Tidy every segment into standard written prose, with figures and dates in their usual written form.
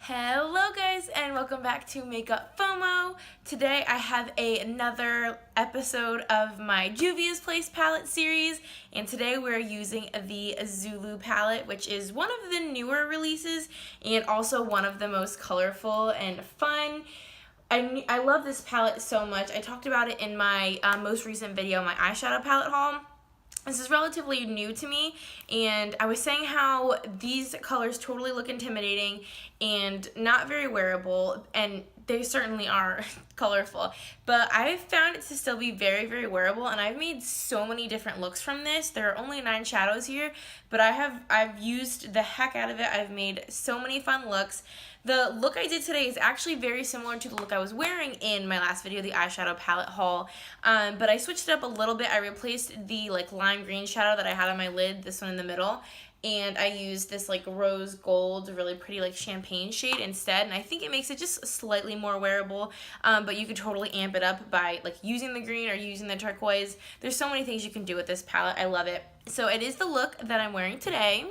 Hello guys and welcome back to Makeup FOMO. Today I have another episode of my Juvia's Place palette series, and today we're using the Zulu palette, which is one of the newer releases and also one of the most colorful and fun. I love this palette so much. I talked about it in my most recent video, my eyeshadow palette haul. This is relatively new to me, and I was saying how these colors totally look intimidating and not very wearable, and they certainly are colorful, but I've found it to still be very, very wearable, and I've made so many different looks from this. There are only 9 shadows here, but I've used the heck out of it. I've made so many fun looks. The look I did today is actually very similar to the look I was wearing in my last video, the eyeshadow palette haul, but I switched it up a little bit. I replaced the lime green shadow that I had on my lid, this one in the middle, and I used this rose gold, really pretty champagne shade instead, and I think it makes it just slightly more wearable, but you could totally amp it up by using the green or using the turquoise. There's so many things you can do with this palette. I love it. So it is the look that I'm wearing today.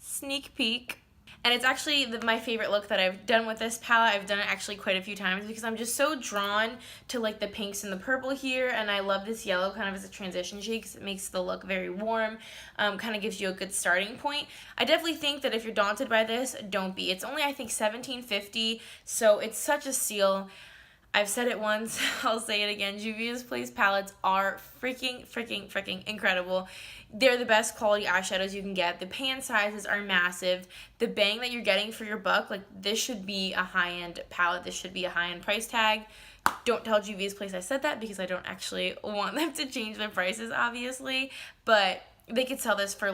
Sneak peek. And it's actually my favorite look that I've done with this palette. I've done it actually quite a few times because I'm just so drawn to the pinks and the purple here, and I love this yellow kind of as a transition shade because it makes the look very warm, kind of gives you a good starting point. I definitely think that if you're daunted by this, don't be. It's only, I think, $17.50, so it's such a steal. I've said it once, I'll say it again, Juvia's Place palettes are freaking incredible. They're the best quality eyeshadows you can get. The pan sizes are massive. The bang that you're getting for your buck, this should be a high-end palette. This should be a high-end price tag. Don't tell Juvia's Place I said that because I don't actually want them to change their prices, obviously. But they could sell this for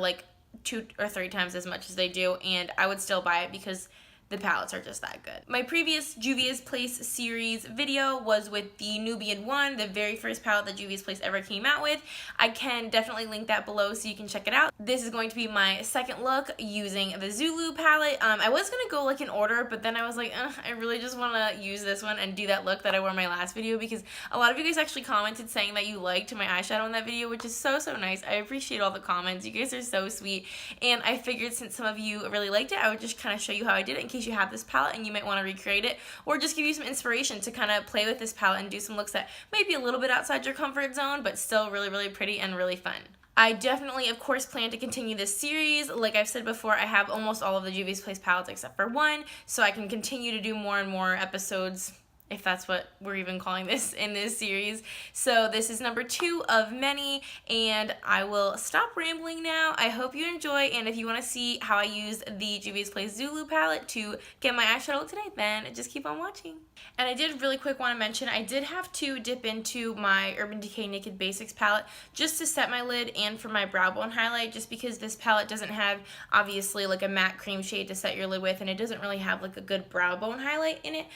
2 or 3 times as much as they do, and I would still buy it because the palettes are just that good. My previous Juvia's Place series video was with the Nubian One, the very first palette that Juvia's Place ever came out with. I can definitely link that below so you can check it out. This is going to be my second look using the Zulu palette. I was going to go in order, but then I was like, I really just want to use this one and do that look that I wore in my last video because a lot of you guys actually commented saying that you liked my eyeshadow in that video, which is so nice. I appreciate all the comments. You guys are so sweet, and I figured since some of you really liked it, I would just kind of show you how I did it in case you have this palette and you might want to recreate it, or just give you some inspiration to kind of play with this palette and do some looks that might be a little bit outside your comfort zone, but still really pretty and really fun. I definitely, of course, plan to continue this series. Like I've said before, I have almost all of the Juvia's Place palettes except for one, so I can continue to do more and more episodes, if that's what we're even calling this in this series. So this is number 2 of many, and I will stop rambling now. I hope you enjoy, and if you want to see how I use the Juvia's Place Zulu palette to get my eyeshadow look today, then just keep on watching. And I did really quick want to mention, I did have to dip into my Urban Decay Naked Basics palette just to set my lid and for my brow bone highlight, just because this palette doesn't have, obviously, a matte cream shade to set your lid with, and it doesn't really have a good brow bone highlight in it.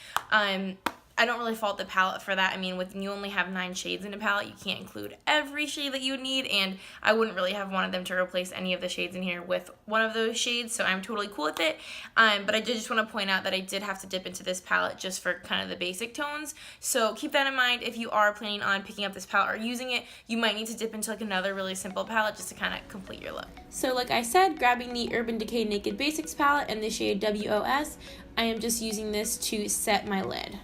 I don't really fault the palette for that. I mean, when you only have 9 shades in a palette, you can't include every shade that you would need, and I wouldn't really have wanted them to replace any of the shades in here with one of those shades, so I'm totally cool with it. But I did just want to point out that I did have to dip into this palette just for kind of the basic tones, so keep that in mind if you are planning on picking up this palette or using it. You might need to dip into another really simple palette just to kind of complete your look. So like I said, grabbing the Urban Decay Naked Basics palette in the shade WOS, I am just using this to set my lid.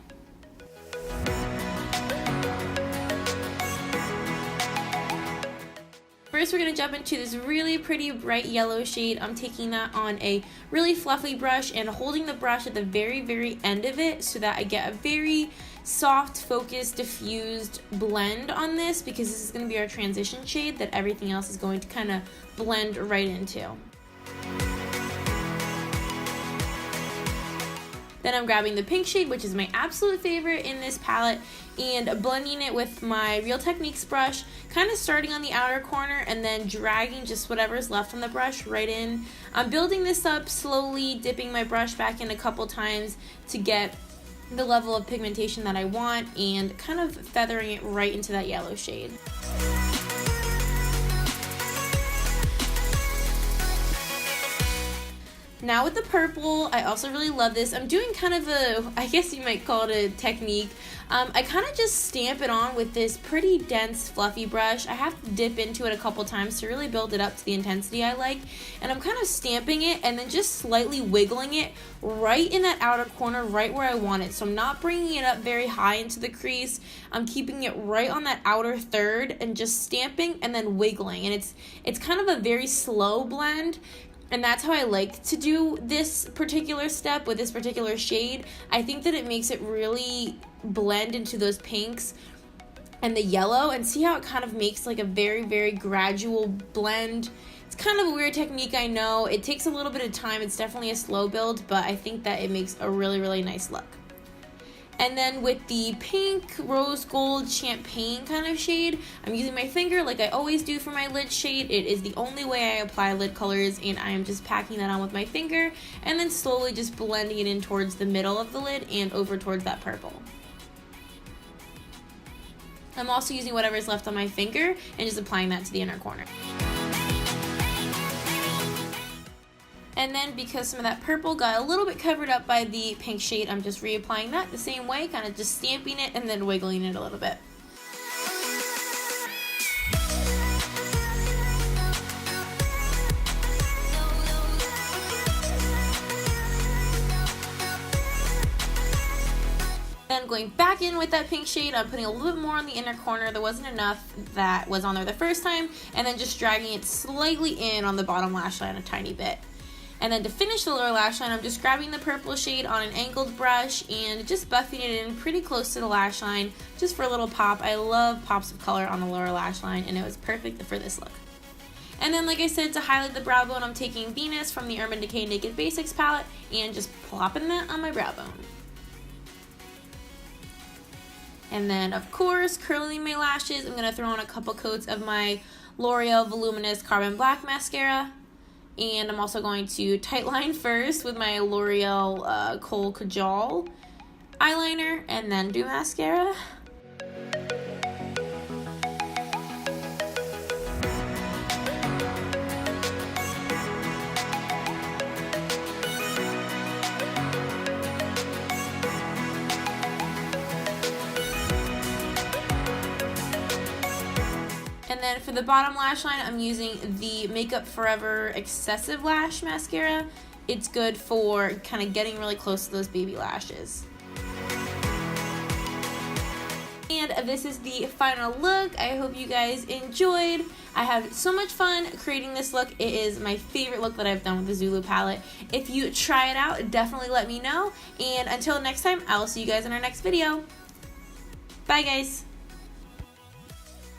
First, we're going to jump into this really pretty bright yellow shade. I'm taking that on a really fluffy brush and holding the brush at the very end of it so that I get a very soft, focused, diffused blend on this, because this is going to be our transition shade that everything else is going to kind of blend right into. Then I'm grabbing the pink shade, which is my absolute favorite in this palette, and blending it with my Real Techniques brush, kind of starting on the outer corner and then dragging just whatever's left on the brush right in. I'm building this up slowly, dipping my brush back in a couple times to get the level of pigmentation that I want, and kind of feathering it right into that yellow shade. Now with the purple, I also really love this. I'm doing kind of a, I guess you might call it a technique. I kind of just stamp it on with this pretty dense fluffy brush. I have to dip into it a couple times to really build it up to the intensity I like. And I'm kind of stamping it and then just slightly wiggling it right in that outer corner, right where I want it. So I'm not bringing it up very high into the crease. I'm keeping it right on that outer third and just stamping and then wiggling. And it's kind of a very slow blend. And that's how I like to do this particular step with this particular shade. I think that it makes it really blend into those pinks and the yellow, and see how it kind of makes like a very, very gradual blend. It's kind of a weird technique, I know. It takes a little bit of time. It's definitely a slow build, but I think that it makes a really, really nice look. And then with the pink, rose gold, champagne kind of shade, I'm using my finger like I always do for my lid shade. It is the only way I apply lid colors, and I am just packing that on with my finger and then slowly just blending it in towards the middle of the lid and over towards that purple. I'm also using whatever's left on my finger and just applying that to the inner corner. And then because some of that purple got a little bit covered up by the pink shade, I'm just reapplying that the same way, kind of just stamping it and then wiggling it a little bit. Then going back in with that pink shade, I'm putting a little bit more on the inner corner. There wasn't enough that was on there the first time, and then just dragging it slightly in on the bottom lash line a tiny bit. And then to finish the lower lash line, I'm just grabbing the purple shade on an angled brush and just buffing it in pretty close to the lash line just for a little pop. I love pops of color on the lower lash line, and it was perfect for this look. And then, like I said, to highlight the brow bone, I'm taking Venus from the Urban Decay Naked Basics palette and just plopping that on my brow bone. And then, of course, curling my lashes, I'm going to throw on a couple coats of my L'Oreal Voluminous Carbon Black Mascara. And I'm also going to tightline first with my L'Oreal Kohl Kajal eyeliner and then do mascara. And then for the bottom lash line, I'm using the Makeup Forever Excessive Lash Mascara. It's good for kind of getting really close to those baby lashes. And this is the final look. I hope you guys enjoyed. I had so much fun creating this look. It is my favorite look that I've done with the Zulu palette. If you try it out, definitely let me know. And until next time, I will see you guys in our next video. Bye, guys.